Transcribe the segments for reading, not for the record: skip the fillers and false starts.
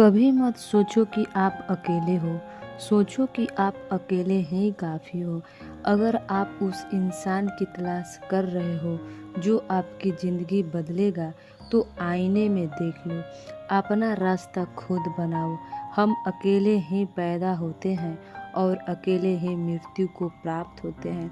कभी मत सोचो कि आप अकेले हो। सोचो कि आप अकेले ही काफ़ी हो। अगर आप उस इंसान की तलाश कर रहे हो जो आपकी ज़िंदगी बदलेगा, तो आईने में देख लो। अपना रास्ता खुद बनाओ। हम अकेले ही पैदा होते हैं और अकेले ही मृत्यु को प्राप्त होते हैं।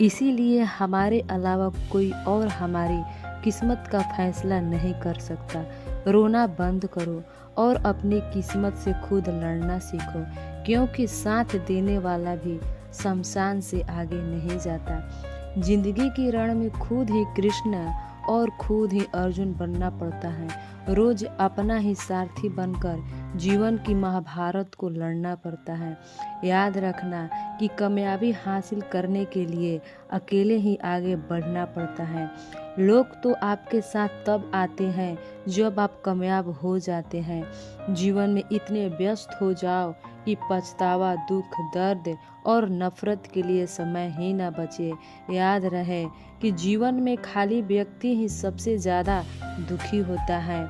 इसीलिए हमारे अलावा कोई और हमारी किस्मत का फैसला नहीं कर सकता। रोना बंद करो और अपनी किस्मत से खुद लड़ना सीखो, क्योंकि साथ देने वाला भी शमशान से आगे नहीं जाता। जिंदगी की रण में खुद ही कृष्ण और खुद ही अर्जुन बनना पड़ता है। रोज अपना ही सारथी बनकर जीवन की महाभारत को लड़ना पड़ता है। याद रखना कि कामयाबी हासिल करने के लिए अकेले ही आगे बढ़ना पड़ता है। लोग तो आपके साथ तब आते हैं जब आप कामयाब हो जाते हैं। जीवन में इतने व्यस्त हो जाओ कि पछतावा, दुख, दर्द और नफरत के लिए समय ही ना बचे। याद रहे कि जीवन में खाली व्यक्ति ही सबसे ज़्यादा दुखी होता है।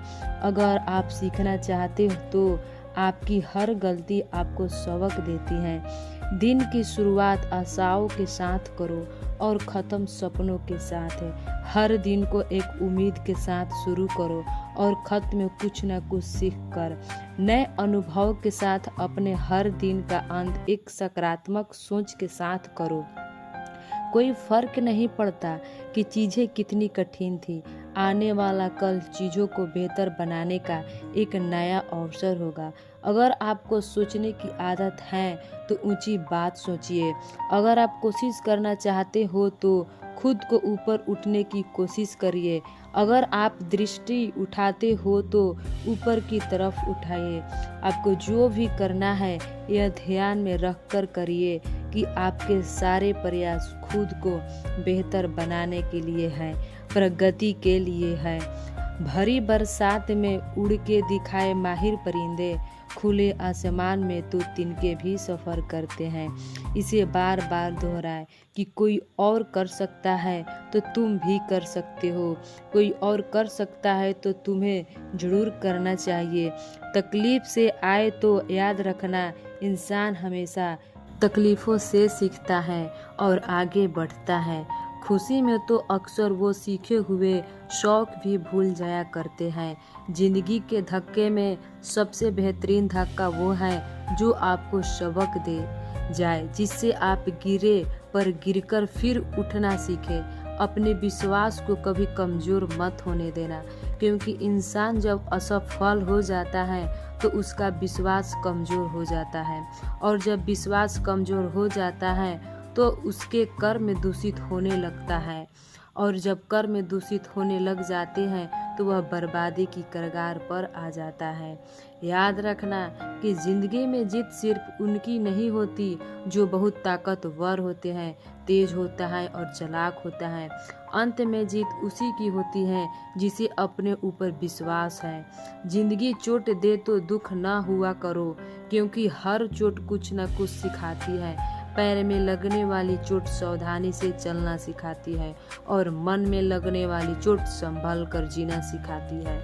अगर आप सीखना चाहते हो तो आपकी हर गलती आपको सबक देती है। दिन की शुरुआत आशाओं के साथ करो और ख़त्म सपनों के साथ है। हर दिन को एक उम्मीद के साथ शुरू करो और ख़त्म में कुछ न कुछ सीख कर। नए अनुभव के साथ अपने हर दिन का अंत एक सकारात्मक सोच के साथ करो। कोई फर्क नहीं पड़ता कि चीज़ें कितनी कठिन थी। आने वाला कल चीज़ों को बेहतर बनाने का एक नया अवसर होगा। अगर आपको सोचने की आदत है तो ऊंची बात सोचिए। अगर आप कोशिश करना चाहते हो तो खुद को ऊपर उठने की कोशिश करिए। अगर आप दृष्टि उठाते हो तो ऊपर की तरफ उठाइए। आपको जो भी करना है यह ध्यान में रख कर करिए कि आपके सारे प्रयास खुद को बेहतर बनाने के लिए हैं, प्रगति के लिए है। भरी बरसात में उड़ के दिखाए माहिर परिंदे, खुले आसमान में तो तिनके भी सफ़र करते हैं। इसे बार बार दोहराए कि कोई और कर सकता है तो तुम भी कर सकते हो। कोई और कर सकता है तो तुम्हें जरूर करना चाहिए। तकलीफ से आए तो याद रखना, इंसान हमेशा तकलीफ़ों से सीखता है और आगे बढ़ता है। खुशी में तो अक्सर वो सीखे हुए शौक भी भूल जाया करते हैं। जिंदगी के धक्के में सबसे बेहतरीन धक्का वो है जो आपको सबक दे जाए, जिससे आप गिरे पर गिरकर फिर उठना सीखें। अपने विश्वास को कभी कमज़ोर मत होने देना, क्योंकि इंसान जब असफल हो जाता है तो उसका विश्वास कमज़ोर हो जाता है, और जब विश्वास कमज़ोर हो जाता है तो उसके कर्म दूषित होने लगता है, और जब कर्म दूषित होने लग जाते हैं तो वह बर्बादी की कगार पर आ जाता है। याद रखना कि ज़िंदगी में जीत सिर्फ उनकी नहीं होती जो बहुत ताकतवर होते हैं, तेज होता है और चालाक होता है। अंत में जीत उसी की होती है जिसे अपने ऊपर विश्वास है। जिंदगी चोट दे तो दुख ना हुआ करो, क्योंकि हर चोट कुछ न कुछ सिखाती है। पैर में लगने वाली चोट सावधानी से चलना सिखाती है और मन में लगने वाली चोट संभल कर जीना सिखाती है।